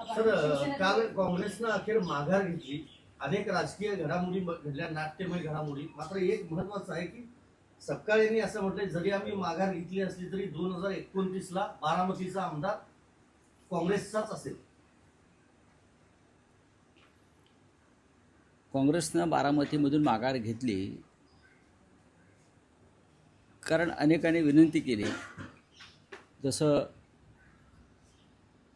Sir, काल काँग्रेसनं अखेर माघार घेतली. अनेक राजकीय घडामोडी घडल्या, नाट्यमय घडामोडी. मात्र एक महत्वाचं आहे की सपकाळ यांनी असं म्हटलंय, जरी आम्ही माघार घेतली असली तरी 2029ला बारामतीचा आमदार काँग्रेसचाच असेल. काँग्रेसनं बारामतीमधून माघार घेतली कारण अनेकांनी विनंती केली. जसं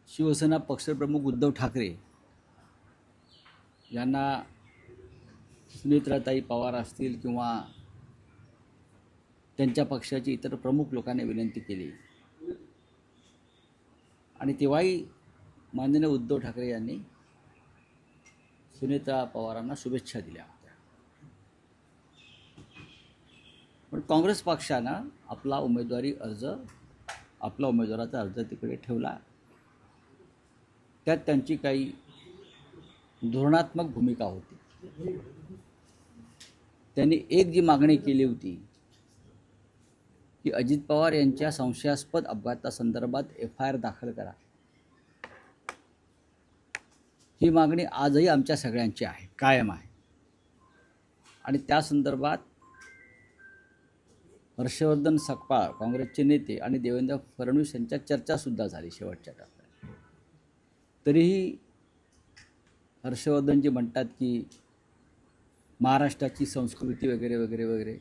शिवसेना पक्षप्रमुख उद्धव ठाकरे यांना सुनेत्राताई पवार असतील किंवा त्यांच्या पक्षाची इतर प्रमुख लोकांनी विनंती केली आणि तेव्हाही माननीय उद्धव ठाकरे यांनी सुनेत्रा पवारांना शुभेच्छा दिल्या होत्या. पण काँग्रेस पक्षानं आपला उमेदवाराचा अर्ज तिकडे ठेवला. त्यात त्यांची काही धोरणात्मक भूमिका होती. त्यांनी एक जी मागणी केली होती की अजित पवार यांच्या संशयास्पद अपघातासंदर्भात FIR दाखल करा. ही मागणी आजही आमच्या सगळ्यांची आहे, कायम आहे. आणि त्या संदर्भात हर्षवर्धन सकपाळ काँग्रेसचे नेते आणि देवेंद्र फडणवीस यांच्यात चर्चासुद्धा झाली शेवटच्या टप्प्यात. तरीही हर्षवर्धनजी म्हणतात की महाराष्ट्राची संस्कृती वगैरे वगैरे वगैरे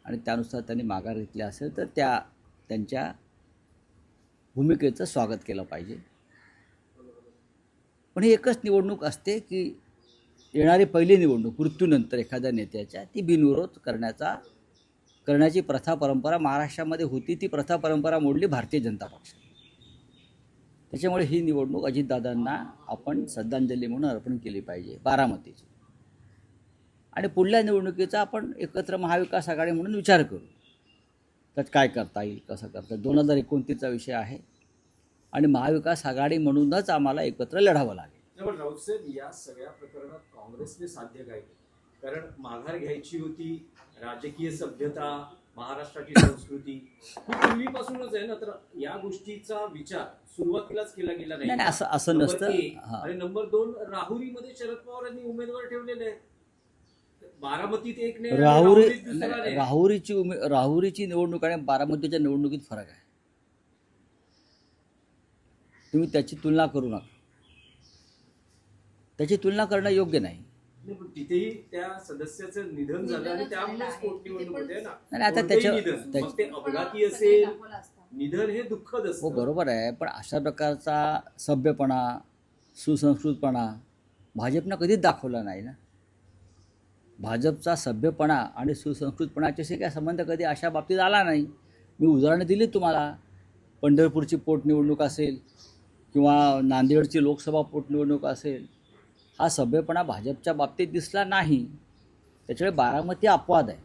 आणि त्यानुसार त्यांनी माघार घेतली असेल तर त्यांच्या भूमिकेचं स्वागत केलं पाहिजे. पण ही एकच निवडणूक असते की येणारी पहिली निवडणूक मृत्यूनंतर एखाद्या नेत्याच्या, ती बिनविरोध करण्याची प्रथा परंपरा महाराष्ट्रामध्ये होती. ती प्रथा परंपरा मोडली भारतीय जनता पक्षाने. त्याच्यामुळे ही निवडणूक अजितदादांना आपण श्रद्धांजली म्हणून अर्पण केली पाहिजे बारामतीची. आणि पुढल्या निवडणुकीचा आपण एकत्र महाविकास आघाडी म्हणून विचार करू. त्यात काय करता येईल, कसं करता येईल. 2029चा विषय आहे आणि महाविकास आघाडी म्हणूनच आम्हाला एकत्र लढावं लागेल. पण राऊत साहेब, या सगळ्या प्रकरणात काँग्रेसने साध्य काय केलं? कारण माघार घ्यायची होती, राजकीय सभ्यता, महाराष्ट्राची संस्कृती ही पूर्वीपासूनच आहे ना, तर या गोष्टीचा विचार सुरुवातीलाच केला गेला नाही. असं नसतं. आणि नंबर 2, राहुरीमध्ये शरद पवार यांनी उमेदवार ठेवलेले आहेत. बारामतीत एक नाही, राहुरीची निवडणूक आणि बारामतीच्या निवडणुकीत फरक आहे. तुम्ही त्याची तुलना करू नका. त्याची तुलना करणं योग्य नाही. तिथेही त्या सदस्याचं निधन झालं आणि त्यामुळेच पोटनिवडणूक होते ना. नाही, आता मग ते अपघाती असेल, निधन हे दुःखद असतं. हो, बरोबर आहे. पण अशा प्रकारचा सभ्यपणा, सुसंस्कृतपणा भाजपनं कधीच दाखवला नाही ना. भाजपचा सभ्यपणा आणि सुसंस्कृतपणाच्याशी काय संबंध कधी अशा बाबतीत आला नाही. मी उदाहरणं दिली तुम्हाला. पंढरपूरची पोटनिवडणूक असेल किंवा नांदेडची लोकसभा पोटनिवडणूक असेल, हा सभ्यपणा भाजपच्या बाबतीत दिसला नाही. त्याच्यामुळे बारामती अपवाद आहे.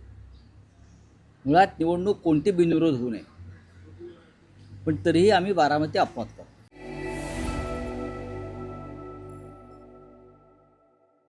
मुळात निवडणूक कोणती बिनविरोध होऊ नये, पण तरीही आम्ही बारामती अपवाद करतो.